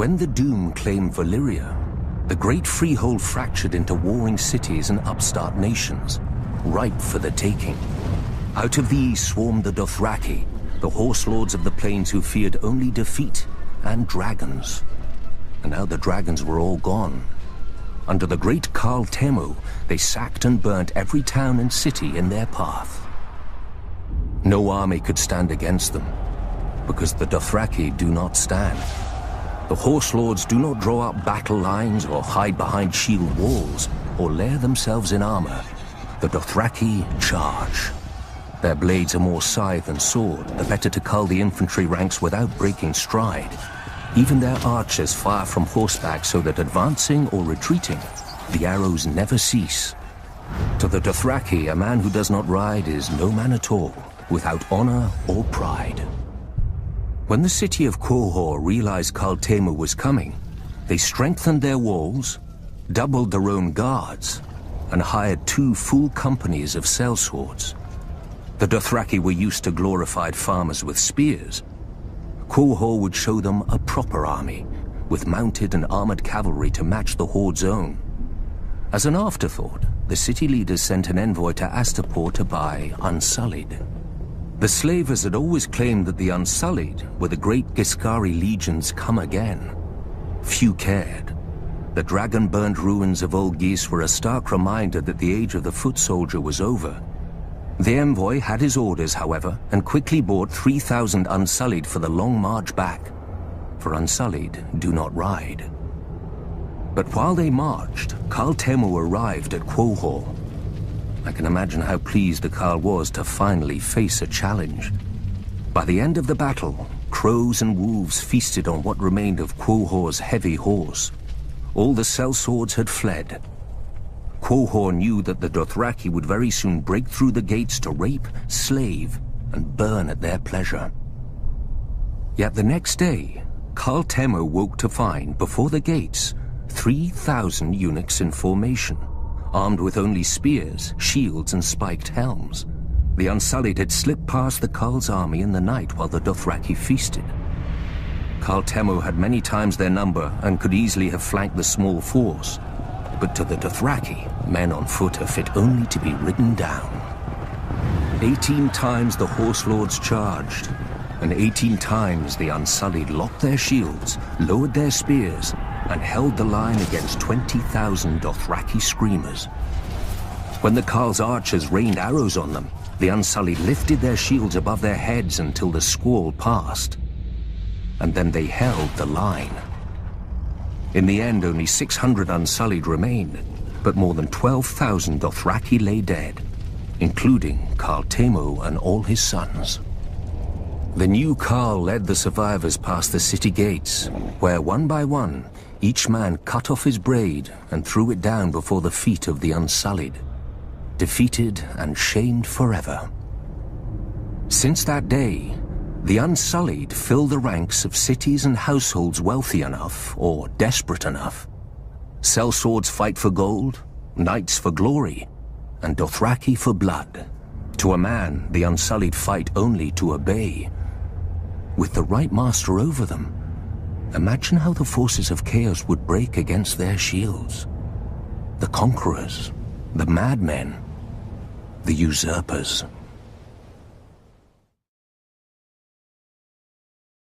When the Doom claimed Valyria, the great freehold fractured into warring cities and upstart nations, ripe for the taking. Out of these swarmed the Dothraki, the horse lords of the plains who feared only defeat and dragons. And now the dragons were all gone. Under the great Khal Temu, they sacked and burnt every town and city in their path. No army could stand against them, because the Dothraki do not stand. The horse lords do not draw up battle lines or hide behind shield walls or lair themselves in armor. The Dothraki charge. Their blades are more scythe than sword, the better to cull the infantry ranks without breaking stride. Even their archers fire from horseback so that advancing or retreating, the arrows never cease. To the Dothraki, a man who does not ride is no man at all, without honor or pride. When the city of Quohor realized Khal Temu was coming, they strengthened their walls, doubled their own guards, and hired 2 full companies of sellswords. The Dothraki were used to glorified farmers with spears. Quohor would show them a proper army, with mounted and armored cavalry to match the Horde's own. As an afterthought, the city leaders sent an envoy to Astapor to buy Unsullied. The slavers had always claimed that the Unsullied were the great Giscari legions come again. Few cared. The dragon-burned ruins of Old Gis were a stark reminder that the age of the foot soldier was over. The envoy had his orders, however, and quickly bought 3,000 Unsullied for the long march back. For Unsullied do not ride. But while they marched, Khal Temu arrived at Quohor. I can imagine how pleased the Khal was to finally face a challenge. By the end of the battle, crows and wolves feasted on what remained of Quohor's heavy horse. All the sellswords had fled. Quohor knew that the Dothraki would very soon break through the gates to rape, slave, and burn at their pleasure. Yet the next day, Khal Temu woke to find, before the gates, 3,000 eunuchs in formation, armed with only spears, shields, and spiked helms. The Unsullied had slipped past the Khal's army in the night while the Dothraki feasted. Khal Temu had many times their number and could easily have flanked the small force. But to the Dothraki, men on foot are fit only to be ridden down. 18 times the horse lords charged, and 18 times the Unsullied locked their shields, lowered their spears, and held the line against 20,000 Dothraki screamers. When the Khal's archers rained arrows on them, the Unsullied lifted their shields above their heads until the squall passed. And then they held the line. In the end, only 600 Unsullied remained, but more than 12,000 Dothraki lay dead, including Khal Temu and all his sons. The new Khal led the survivors past the city gates, where one by one, each man cut off his braid and threw it down before the feet of the Unsullied, defeated and shamed forever. Since that day, the Unsullied fill the ranks of cities and households wealthy enough, or desperate enough. Sellswords fight for gold, knights for glory, and Dothraki for blood. To a man, the Unsullied fight only to obey. With the right master over them, imagine how the forces of chaos would break against their shields. The conquerors, the madmen, the usurpers.